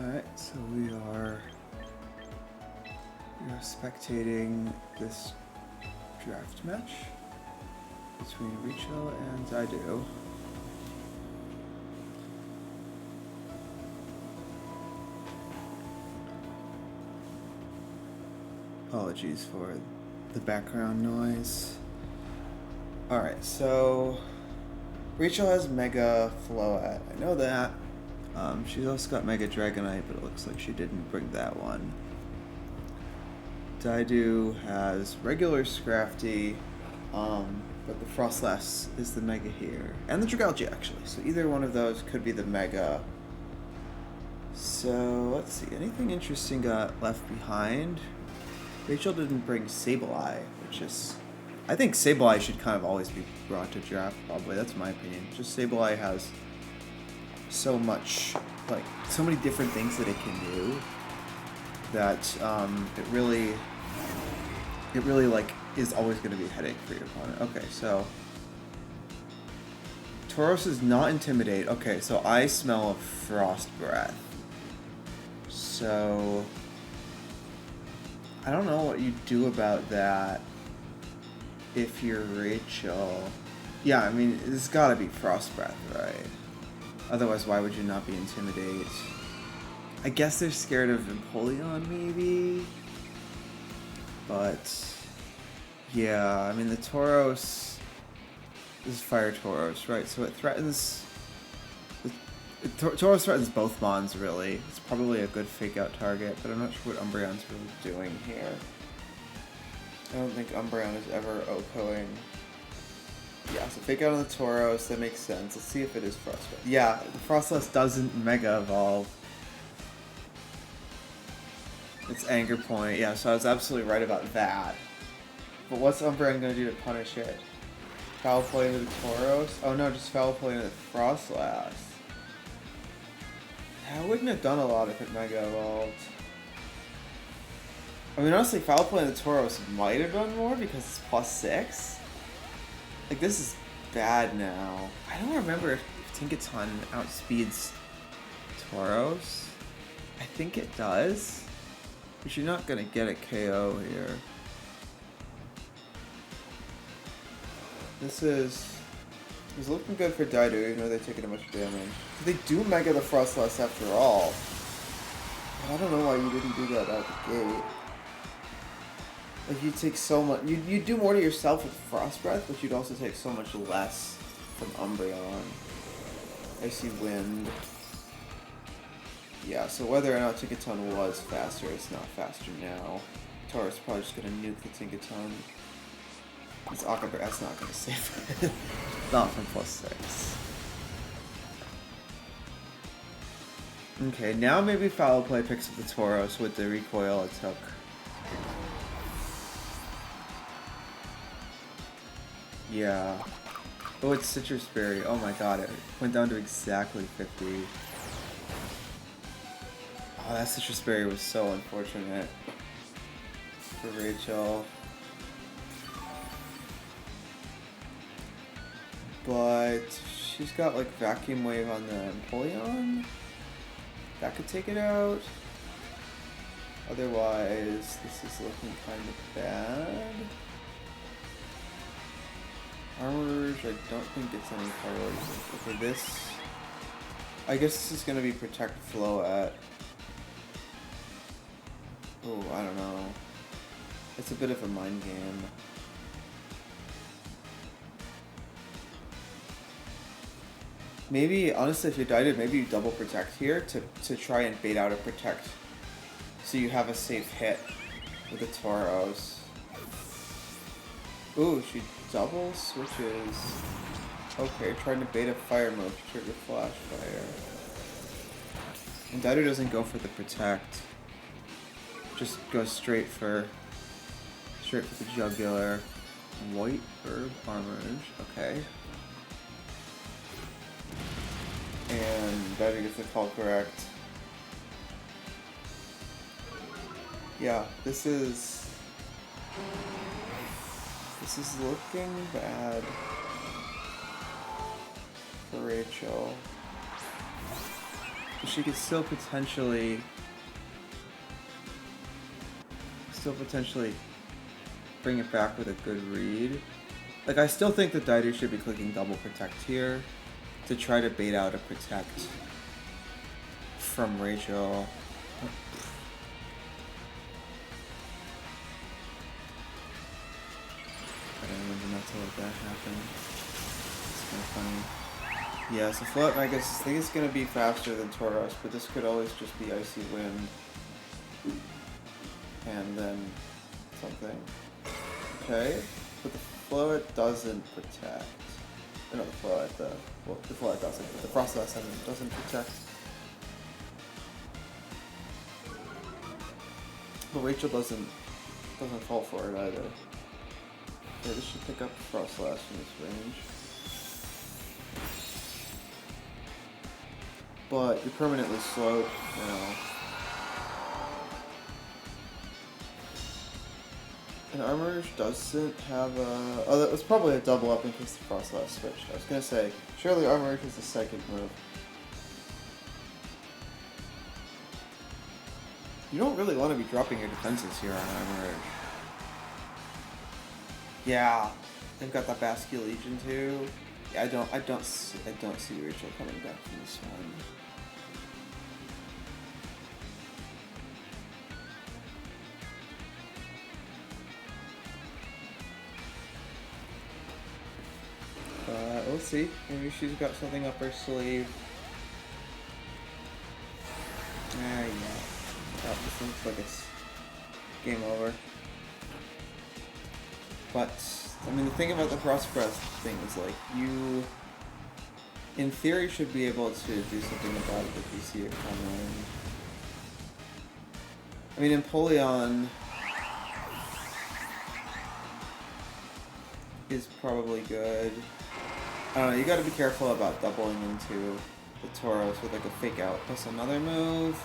Alright, so we are spectating this draft match between Rachel and daidu. Apologies for the background noise. Alright, so Rachel has Mega Float. I know that. She's also got Mega Dragonite, but it looks like she didn't bring that one. daidu has regular Scrafty, but the Frostlass is the Mega here. And the Dragalge, actually. So either one of those could be the Mega. So, let's see. Anything interesting got left behind? Rachel didn't bring Sableye, which is... I think Sableye should kind of always be brought to draft, probably. That's my opinion. Just Sableye has so much, like, so many different things that it can do that it really, like, is always going to be a headache for your opponent. Okay, so Tauros is not Intimidate. Okay, so I smell a Frost Breath. So I don't know what you do about that if you're Rachel. Yeah, I mean, it's gotta be Frost Breath, right? Otherwise, why would you not be Intimidate? I guess they're scared of Empoleon, maybe? But yeah, I mean, the Tauros is Fire Tauros, right? So it threatens... Tauros threatens both Mons, really. It's probably a good fake-out target, but I'm not sure what Umbreon's really doing here. I don't think Umbreon is ever OHKOing. Yeah, so fake out on the Tauros, that makes sense. Let's see if it is Frostlass. Yeah, the Frostlass doesn't Mega Evolve. It's Anger Point. Yeah, so I was absolutely right about that. But what's Umbreon going to do to punish it? Foul Play into the Tauros? Oh no, just Foul Play into the Frostlass. I wouldn't have done a lot if it Mega Evolved. I mean, honestly, Foul Play into the Tauros might have done more because it's +6. Like, this is bad now. I don't remember if Tinkaton outspeeds Tauros. I think it does. But you're not gonna get a KO here. This is looking good for daidu, even though they're taking a bunch of damage. They do Mega the Frostlass after all. I don't know why you didn't do that out the gate. Like, you take so much... You'd do more to yourself with Frost Breath, but you'd also take so much less from Umbreon. Icy Wind. Yeah, so whether or not Tinkaton was faster, it's not faster now. Tauros is probably just gonna nuke the Tinkaton. This Aqua Breath's not gonna save it. Not from +6. Okay, now maybe Foul Play picks up the Tauros with the recoil it took. Yeah. Oh, it's Citrus Berry. Oh my god, it went down to exactly 50. Oh, that Citrus Berry was so unfortunate for Rachel. But she's got like Vacuum Wave on the Empoleon. That could take it out. Otherwise, this is looking kind of bad. Armor, I don't think it's any priority. Okay, this... I guess this is going to be Protect Float. Oh, I don't know. It's a bit of a mind game. Maybe, honestly, if you daidu, maybe you double Protect here to try and bait out a Protect. So you have a safe hit with the Tauros. Ooh, she double switches. Okay, trying to bait a fire move to trigger Flash Fire. And daidu doesn't go for the Protect. Just goes straight for the Jugular. White Herb Armorage. Okay. And daidu gets the call correct. Yeah, this is looking bad for Rachel. she could still potentially bring it back with a good read. Like, I still think that daidu should be clicking double protect here to try to bait out a protect from Rachel. I don't remember not to let that happen. It's kind of funny. Yeah, so Float, I guess, I think it's going to be faster than Tauros, but this could always just be Icy Wind. And then something. Okay, but the Float doesn't protect. Or no, the Float, the Float doesn't, but the Frostlass doesn't protect. But Rachel doesn't fall for it either. Okay, this should pick up Frostlass from this range. But you're permanently slowed now. And Armor doesn't have a... Oh, that was probably a double up in case the Frostlass switched. I was gonna say, surely Armor is the second move. You don't really want to be dropping your defenses here on Armor. Yeah, they've got that Basque Legion too. Yeah, I don't see Rachel coming back from this one. We'll see. Maybe she's got something up her sleeve. Yeah. Oh, this looks like it's game over. But, I mean, the thing about the cross-press thing is, like, you, in theory, should be able to do something about it if you see it coming. I mean, Empoleon is probably good. I don't know, you gotta be careful about doubling into the Tauros with, like, a fake out plus another move.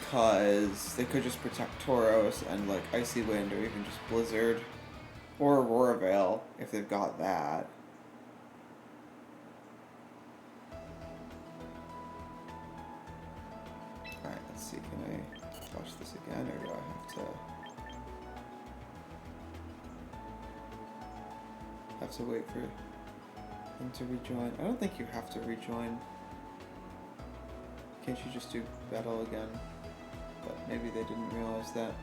Because they could just protect Tauros and, like, Icy Wind or even just Blizzard. Or Aurora Veil, if they've got that. Alright, let's see, can I watch this again, or do I have to wait for them to rejoin? I don't think you have to rejoin. Can't you just do battle again? But maybe they didn't realize that.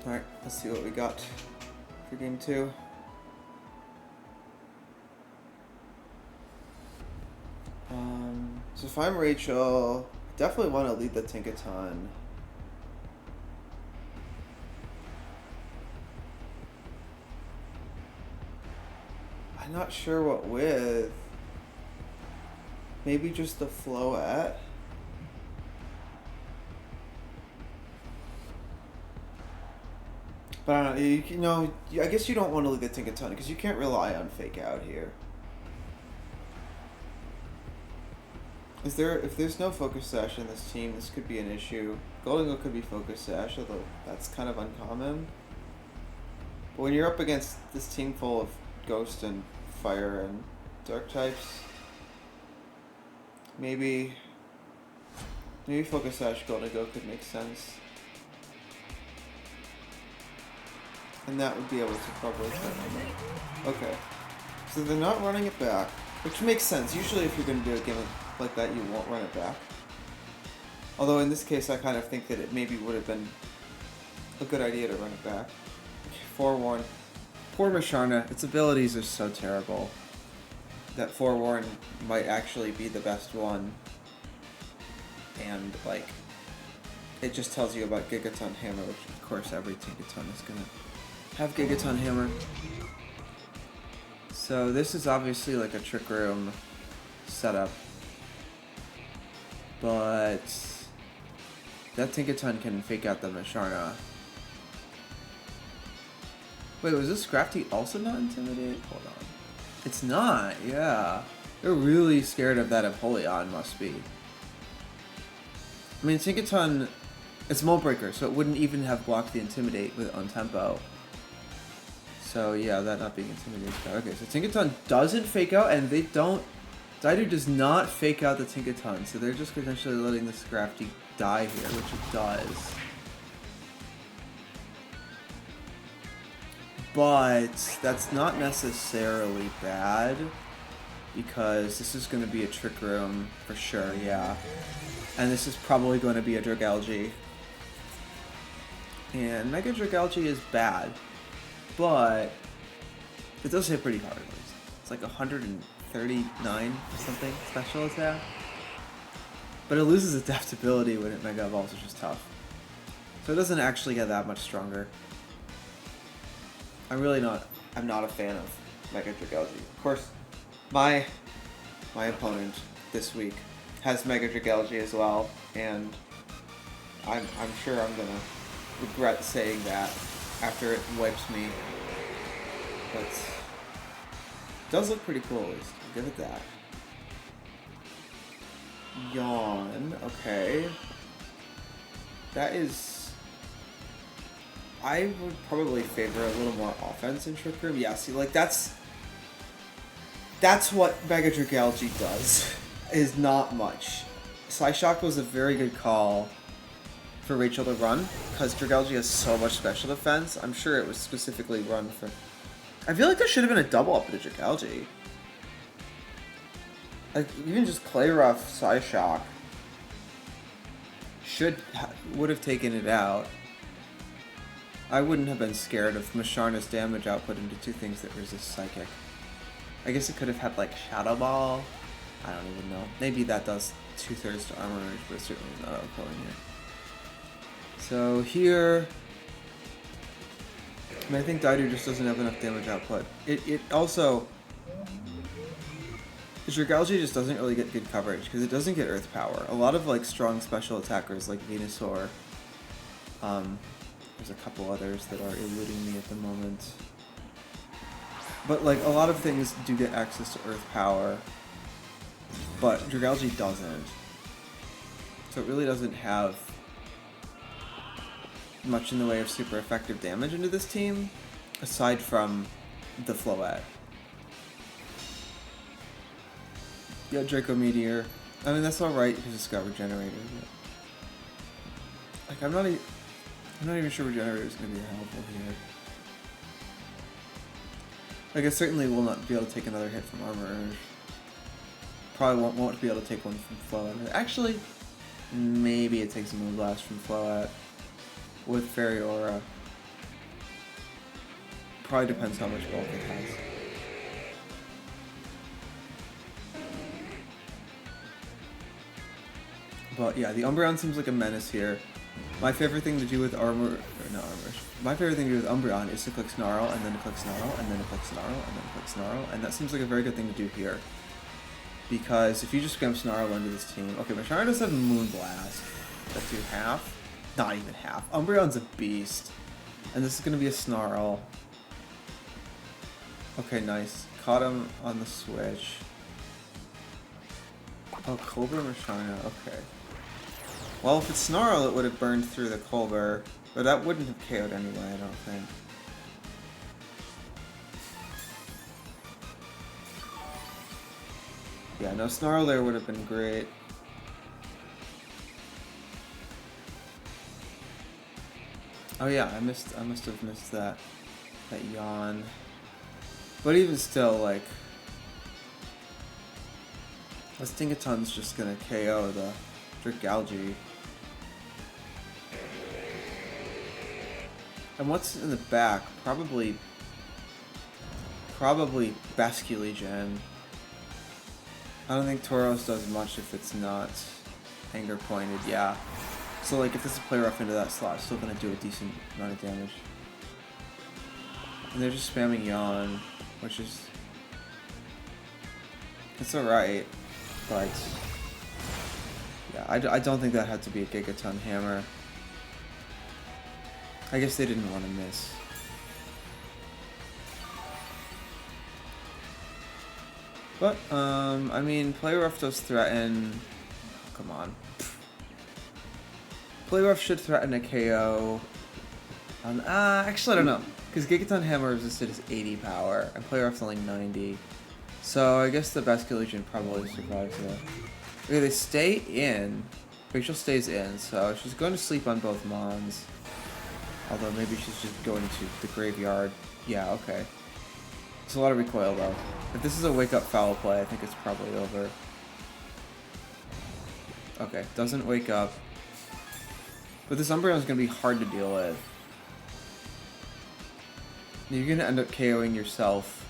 Alright, let's see what we got for game 2. So if I'm Rachel, I definitely want to lead the Tinkaton. I'm not sure what with. Maybe just the Floette. But I don't know, you know, I guess you don't want to lead the Tinkaton because you can't rely on fake out here. If there's no focus sash in this team, this could be an issue. Goldingo could be focus sash, although that's kind of uncommon. But when you're up against this team full of Ghost and Fire and Dark types, maybe focus sash Goldingo could make sense. And that would be able to probably turn them. Okay. So they're not running it back, which makes sense. Usually if you're going to do a gimmick like that, you won't run it back. Although in this case, I kind of think that it maybe would have been a good idea to run it back. Forewarn. Poor Masharna. Its abilities are so terrible that Forewarn might actually be the best one. And, like, it just tells you about Gigaton Hammer, which of course every Tinkaton is going to have Gigaton Hammer. So this is obviously like a Trick Room setup. But that Tinkaton can fake out the Masharna. Wait, was this Scrafty also not intimidated? Hold on. It's not, yeah. They're really scared of that Empoleon, must be. I mean, Tinkaton, it's Mold Breaker, so it wouldn't even have blocked the Intimidate with on tempo. So yeah, that not being intimidated. Okay, so Tinkaton doesn't fake out, and they don't. Daidu does not fake out the Tinkaton, so they're just potentially letting the Scrafty die here, which it does. But that's not necessarily bad, because this is going to be a Trick Room for sure, yeah. And this is probably going to be a Dragalge. And Mega Dragalge is bad, but it does hit pretty hard. It's like 139 or something special attack. But it loses adaptability when it Mega Evolves, which is tough. So it doesn't actually get that much stronger. I'm not a fan of Mega Dragalge. Of course, my opponent this week has Mega Dragalge as well, and I'm sure I'm gonna regret saying that after it wipes me. But it does look pretty cool, at least. I'll give it that. Yawn, okay. That is... I would probably favor a little more offense in Trick Room. Yeah, see, like, that's what Mega Dragalge does, is not much. Psyshock was a very good call for Rachel to run, because Dragalge has so much special defense. I'm sure it was specifically run for... I feel like there should have been a double up to Dragalge. Like, even just Clay Rough, Psyshock would have taken it out. I wouldn't have been scared of Masharna's damage output into two things that resist Psychic. I guess it could have had, like, Shadow Ball. I don't even know. Maybe that does 2/3 to Armor Urge, but it's certainly not outpulling here. So here... I mean, I think Daidu just doesn't have enough damage output. It also... Dragalge just doesn't really get good coverage, because it doesn't get Earth Power. A lot of, like, strong special attackers, like Venusaur, there's a couple others that are eluding me at the moment. But, like, a lot of things do get access to Earth Power, but Dragalge doesn't. So it really doesn't have much in the way of super effective damage into this team, aside from the Floette. Yeah, Draco Meteor. I mean, that's alright because it's got Regenerator. But... like, I'm not even sure Regenerator is going to be helpful here. Like, I certainly will not be able to take another hit from Armor Urge. Probably won't be able to take one from Floette. Actually, maybe it takes a Moonblast from Floette with Fairy Aura. Probably depends how much bulk it has. But yeah, the Umbreon seems like a menace here. My favorite thing to do with my favorite thing to do with Umbreon is to click Snarl, and then to click Snarl, and then to click Snarl, and then to click Snarl, and that seems like a very good thing to do here. Because if you just spam Snarl into this team... okay, Masharna does have Moonblast. Let's do half. Not even half. Umbreon's a beast. And this is going to be a Snarl. Okay, nice. Caught him on the switch. Oh, Cobra Masharna, okay. Well, if it's Snarl, it would have burned through the Colbur, but that wouldn't have KO'd anyway, I don't think. Yeah, no, Snarl there would have been great. Oh yeah, I must have missed that yawn. But even still, like, this Tinkaton's just gonna KO the Dragalge. And what's in the back? Probably Basculegion. I don't think Tauros does much if it's not anger pointed, yeah. So like if this is play rough into that slot, it's still gonna do a decent amount of damage. And they're just spamming Yawn, which is... it's alright, but... yeah, I don't think that had to be a Gigaton Hammer. I guess they didn't want to miss. But, I mean, play rough does threaten... oh, come on. Play Rough should threaten a KO. Actually, I don't know. Because Gigaton Hammer resisted is 80 power, and Play Rough's only 90. So I guess the Basket Legion probably survives that. Okay, they stay in. Rachel stays in, so she's going to sleep on both Mons. Although maybe she's just going to the graveyard. Yeah, okay. It's a lot of recoil though. If this is a wake up foul play, I think it's probably over. Okay, doesn't wake up. But this Umbreon is going to be hard to deal with. You're going to end up KOing yourself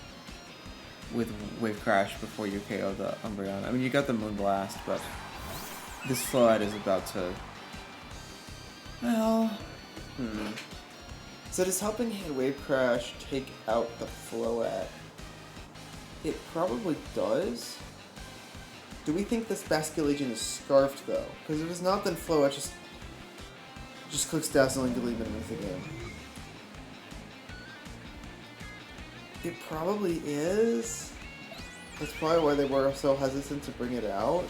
with Wave Crash before you KO the Umbreon. I mean, you got the Moonblast, but this Floette is about to... Well... So does helping hit Wave Crash take out the Floette? It probably does. Do we think this Basket Legion is Scarfed, though? Because if it's not, then Floette just clicks Dazzling to leave it with the game. It probably is. That's probably why they were so hesitant to bring it out.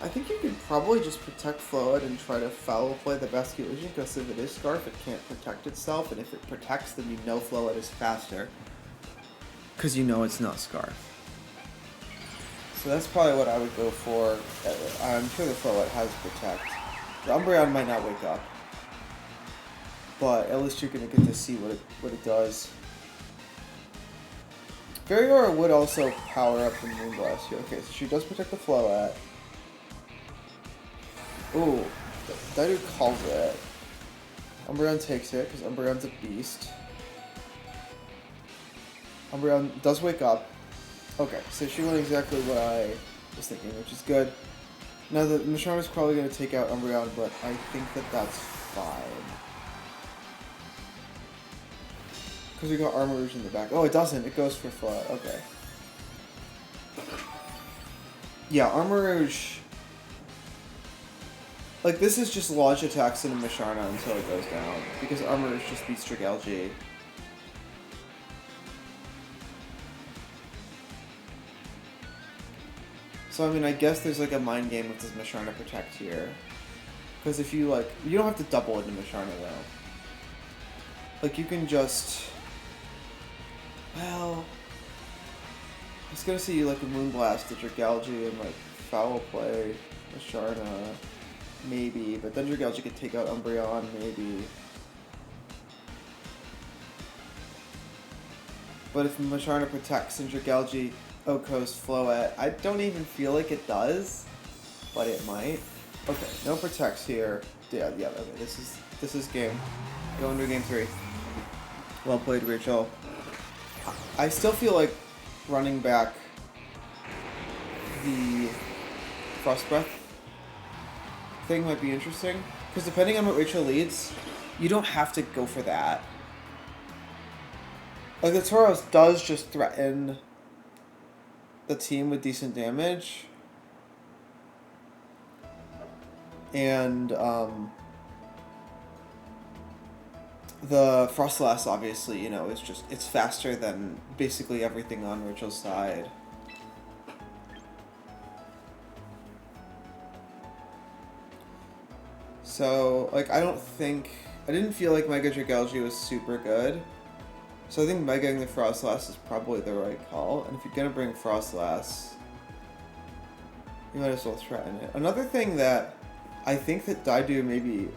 I think you could probably just protect Floette and try to foul play the Basket Legion, because if it is Scarf, it can't protect itself, and if it protects, then you know Floette is faster. Because you know it's not Scarf. So that's probably what I would go for. I'm sure the Floette has Protect. The Umbreon might not wake up. But at least you're going to get to see what it does. Fairy would also power up the Moonblast here. Okay, so she does protect the Floette. Ooh, daidu calls it. Umbreon takes it, because Umbreon's a beast. Umbreon does wake up. Okay, so she went exactly what I was thinking, which is good. Now, the Macharna's probably going to take out Umbreon, but I think that that's fine. Because we got Armor Rouge in the back. Oh, it doesn't. It goes for Floette. Okay. Yeah, Armor Rouge... Like, this is just launch attacks into Macharna until it goes down, because Armor Rouge just beats Dragalge. So, I mean, I guess there's like a mind game with this Macharna Protect here. Because if you, like, you don't have to double into Macharna, though. Like, you can just... Well... I was gonna see, like, a Moonblast to Dragalge and, like, foul play Macharna. Maybe, but then Dragalge could take out Umbreon, maybe. But if Macharna protects and Dragalge Okos Floette, I don't even feel like it does, but it might. Okay, no protects here. Yeah, okay, this is game. Go into game 3. Well played, Rachel. I still feel like running back the Frost Breath thing might be interesting, because depending on what Rachel leads, you don't have to go for that. Like, the Tauros does just threaten the team with decent damage, and the Frostlass obviously, you know, is just, it's faster than basically everything on Rachel's side. So, like, I didn't feel like Mega Dragalge was super good. So I think Megaing the Frostlass is probably the right call. And if you're gonna bring Frostlass, you might as well threaten it. Another thing that I think that daidu maybe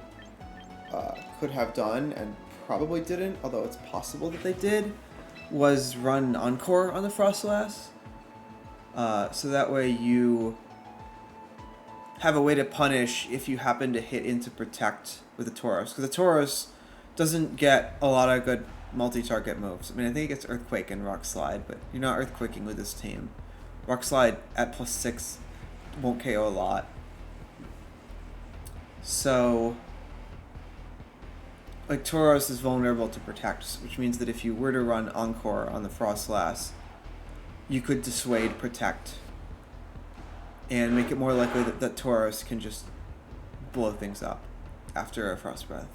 could have done, and probably didn't, although it's possible that they did, was run Encore on the Frostlass. So that way you have a way to punish if you happen to hit into Protect with the Tauros. Because the Tauros doesn't get a lot of good multi-target moves. I mean, I think it gets Earthquake and Rock Slide, but you're not Earthquaking with this team. Rock Slide at +6 won't KO a lot. So, like, Tauros is vulnerable to Protect, which means that if you were to run Encore on the Frostlass, you could dissuade Protect and make it more likely that Tauros can just blow things up after a Frost Breath.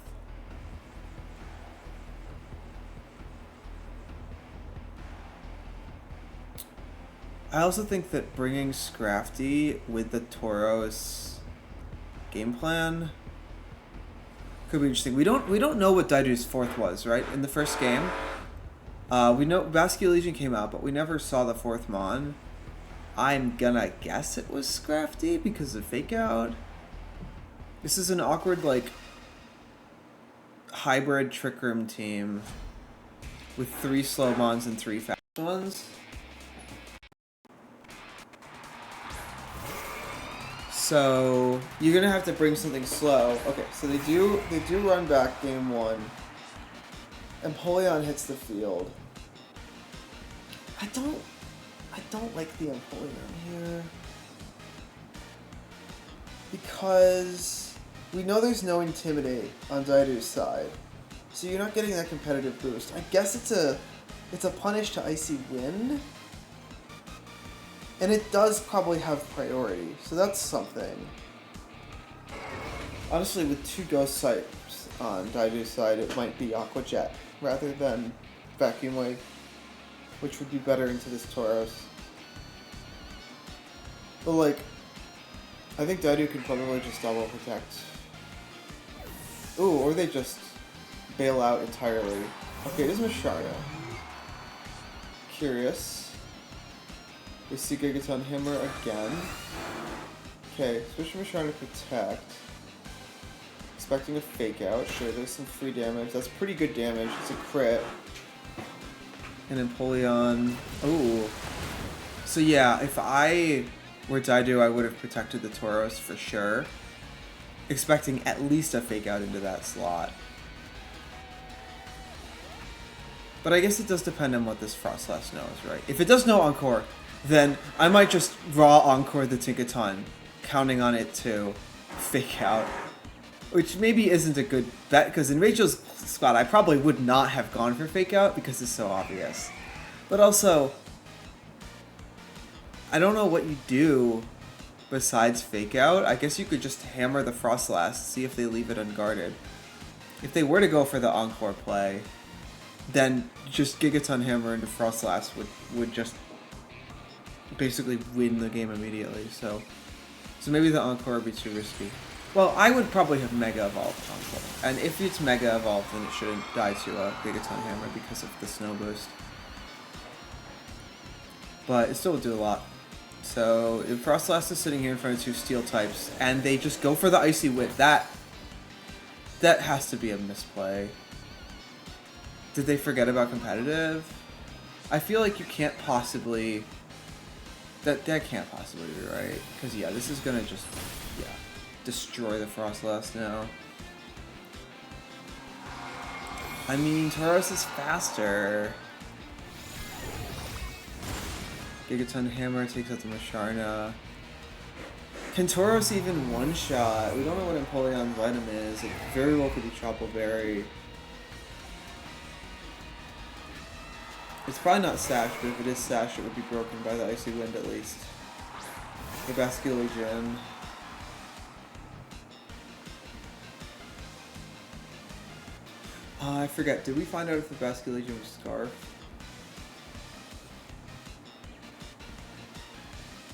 I also think that bringing Scrafty with the Tauros game plan could be interesting. We don't know what Daidu's fourth was, right? In the first game, we know Basque Legion came out, but we never saw the fourth Mon. I'm gonna guess it was Scrafty because of Fake Out. This is an awkward, like, hybrid Trick Room team with 3 slow Mons and 3 fast ones. So you're gonna have to bring something slow. Okay, so they do run back game 1. Empoleon hits the field. I don't like the Empoleon here because we know there's no Intimidate on Daidu's side, so you're not getting that competitive boost. I guess it's a punish to Icy Wind, and it does probably have priority, so that's something. Honestly, with 2 Ghost Types on Daidu's side, it might be Aqua Jet rather than Vacuum Wave, which would be better into this Tauros. But like, I think Daidu could probably just double protect. Ooh, or they just bail out entirely. Okay, it is Masharda. Curious. We see Gigaton Hammer again. Okay, switch from Masharda to protect. Expecting a Fake Out. Sure, there's some free damage. That's pretty good damage. It's a crit. And Empoleon. Ooh. So yeah, if I were Daidu, I would have protected the Tauros for sure. Expecting at least a Fake Out into that slot. But I guess it does depend on what this Frostlass knows, right? If it does know Encore, then I might just raw Encore the Tinkaton, counting on it to Fake Out. Which maybe isn't a good bet, because in Rachel's squad, I probably would not have gone for Fake Out because it's so obvious. But also, I don't know what you do besides Fake Out. I guess you could just hammer the Frostlass, see if they leave it unguarded. If they were to go for the Encore play, then just Gigaton Hammer into Frostlass would just basically win the game immediately. So maybe the Encore would be too risky. Well, I would probably have Mega Evolved Encore. And if it's Mega Evolved, then it shouldn't die to a Gigaton Hammer because of the Snow Boost. But it still would do a lot. So if Frostlass is sitting here in front of 2 Steel types, and they just go for the Icy Wind, that has to be a misplay. Did they forget about competitive? I feel like you can't possibly... That can't possibly be right. Because yeah, this is gonna just... Yeah. Destroy the Frostlass now. I mean, Tauros is faster. Gigaton Hammer takes out the Masharna. Can Tauros even one-shot? We don't know what Empoleon's item is. It very well could be Chople Berry. It's probably not Sash, but if it is Sash, it would be broken by the Icy Wind at least. The Basque Legion. I forget, did we find out if the Basque Legion was Scarf?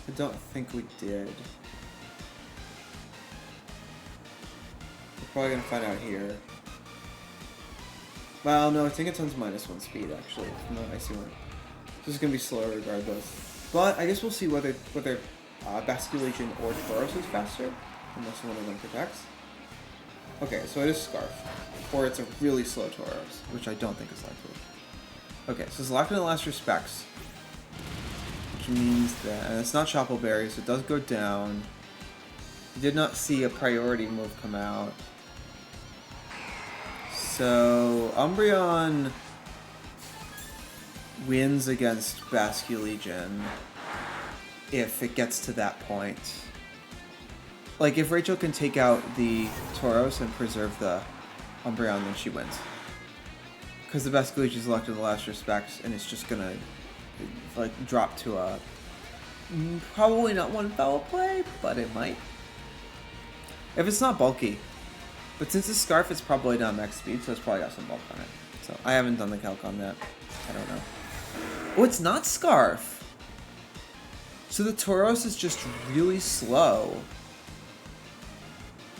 I don't think we did. We're probably gonna find out here. Well, no, Tinkaton's -1 speed actually. No, Icy Wind. So it's gonna be slower regardless. But I guess we'll see whether Basque Legion or Tauros is faster, unless one of them protects. Okay, so it is Scarf. Or it's a really slow Tauros, which I don't think is likely. Okay, so it's locked in the last respects. Which means that, and it's not Chople Berry, so it does go down. You did not see a priority move come out. So, Umbreon wins against Basque Legion if it gets to that point. Like, if Rachel can take out the Tauros and preserve the Umbreon, then she wins. Because the Basque Legion is locked in the last respects, and it's just gonna, like, drop to a... Probably not one foul play, but it might. If it's not bulky. But since it's Scarf, it's probably not max speed, so it's probably got some bulk on it. So, I haven't done the calc on that. I don't know. Oh, it's not Scarf! So the Tauros is just really slow.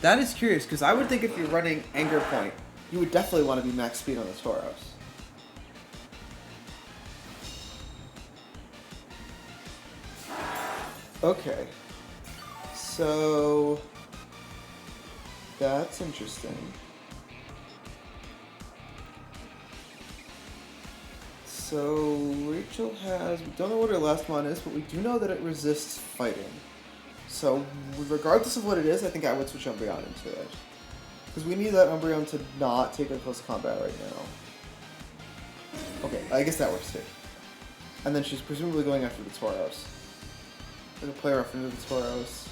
That is curious, because I would think if you're running Anger Point, you would definitely want to be max speed on the Tauros. Okay. So... that's interesting. So Rachel has... we don't know what her last mon is, but we do know that it resists fighting. So regardless of what it is, I think I would switch Umbreon into it. Because we need that Umbreon to not take a close combat right now. Okay, I guess that works too. And then she's presumably going after the Tauros. I'm gonna play her off into the Tauros.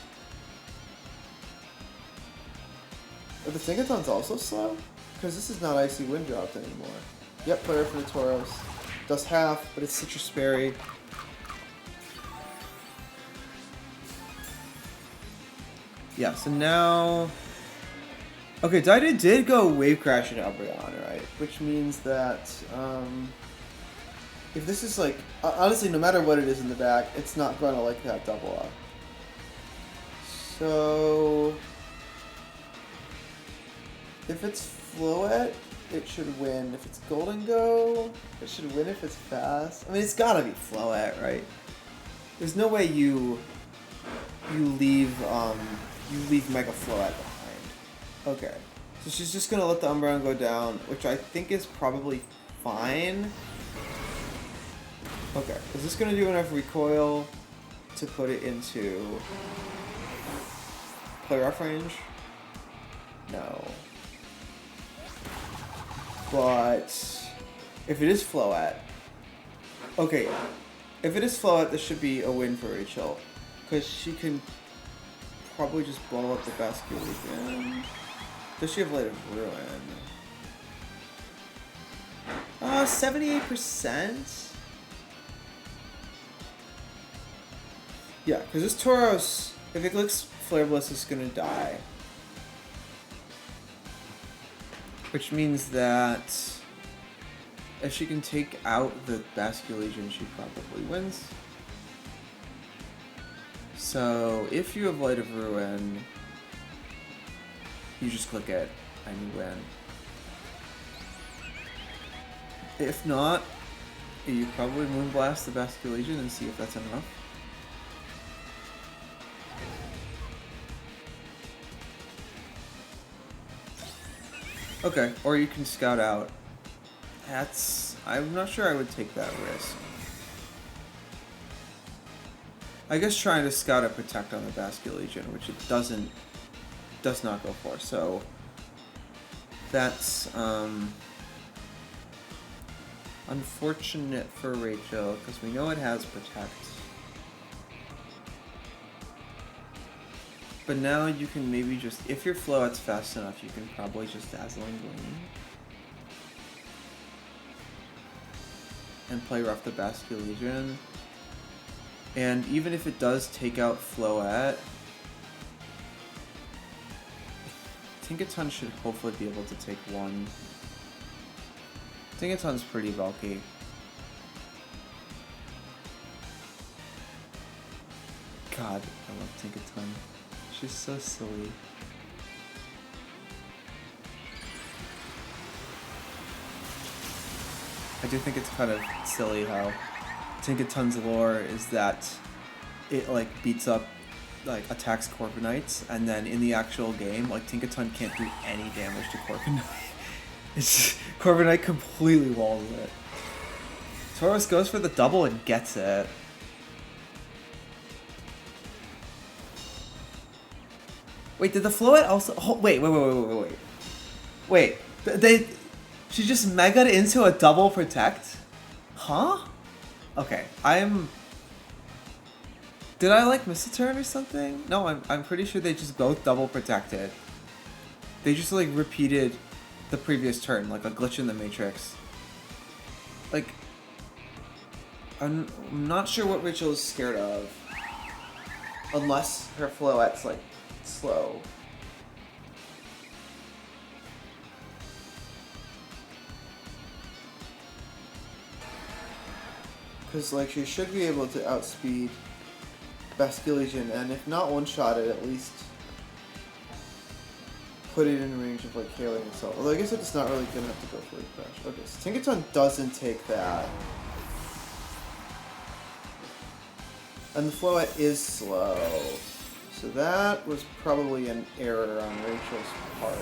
Are the Tingatons also slow? Because this is not Icy Wind dropped anymore. Yep, play her for the Tauros. Does half, but it's Citrus Berry. Yeah, so now... okay, daidu did go Wave Crash into Umbreon, right? Which means that, if this is like... honestly, no matter what it is in the back, it's not going to like that double up. So... if it's Floette, it should win. If it's Golden Go, it should win if it's fast. I mean, it's gotta be Floette, right? There's no way you leave Mega Floette behind. Okay. So she's just gonna let the Umbreon go down, which I think is probably fine. Okay. Is this gonna do enough recoil to put it into play rough range? No. But if it is Floette, okay, if it is Floette, this should be a win for Rachel, because she can probably just blow up the Basculation. Does she have Light of Ruin? 78%? Yeah, because this Tauros, if it clicks Flare Bliss, is gonna die. Which means that if she can take out the Basculation, she probably wins. So if you have Light of Ruin, you just click it and you win. If not, you probably Moonblast the Basculation and see if that's enough. Okay, or you can Scout out. I'm not sure I would take that risk. I guess trying to Scout a Protect on the Basculation, which it does not go for, so that's unfortunate for Rachel, because we know it has Protect. But now you can maybe just, if your Floette's fast enough, you can probably just Dazzling Gleam. And play Rough the Basculation. And even if it does take out Floette, Tinkaton should hopefully be able to take one. Tinkaton's pretty bulky. God, I love Tinkaton. She's so silly. I do think it's kind of silly how Tinkaton's lore is that it like beats up, like attacks Corviknights, and then in the actual game, like Tinkaton can't do any damage to Corviknight. It's Corviknight completely walls it. Tauros goes for the double and gets it. Wait, did the Floette also... oh, wait. Wait, she just megaed into a double Protect? Huh? Okay, did I like miss a turn or something? No, I'm pretty sure they just both double protected. They just like repeated the previous turn, like a glitch in the Matrix. Like, I'm not sure what Rachel is scared of. Unless her Floette's like slow. Because like she should be able to outspeed Basculegion, and if not one-shot it, at least put it in range of like KOing itself. Although I guess it's not really gonna have to go for a crash. Okay, so Tinkaton doesn't take that. And the Floette is slow. So that was probably an error on Rachel's part.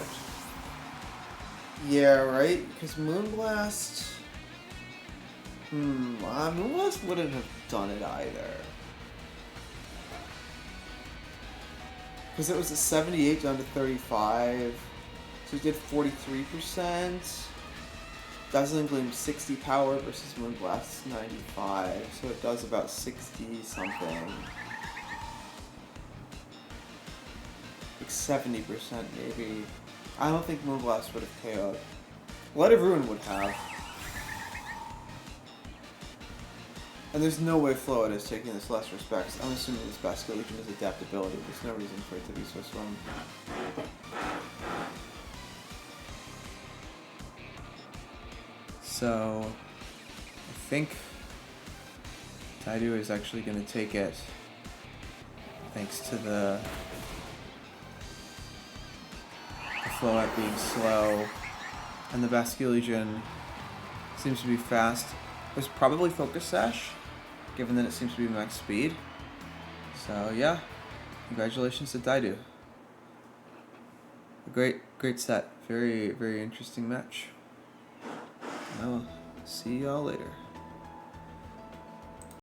Yeah, right? Because Moonblast... Moonblast wouldn't have done it either. Because it was a 78 down to 35. So it did 43%. Dazzling Gleam 60 power versus Moonblast's 95. So it does about 60 something. Like 70% maybe. I don't think Moonblast would have KO'd. Light of Ruin would have. And there's no way Floette is taking this less respect. I'm assuming this Basculegion is adaptability. There's no reason for it to be so strong. So, I think Daidu is actually going to take it thanks to the Floette being slow, and the Basculegion seems to be fast. There's probably Focus Sash, given that it seems to be max speed. So yeah, congratulations to Daidu. A great set. Very interesting match. I'll see y'all later.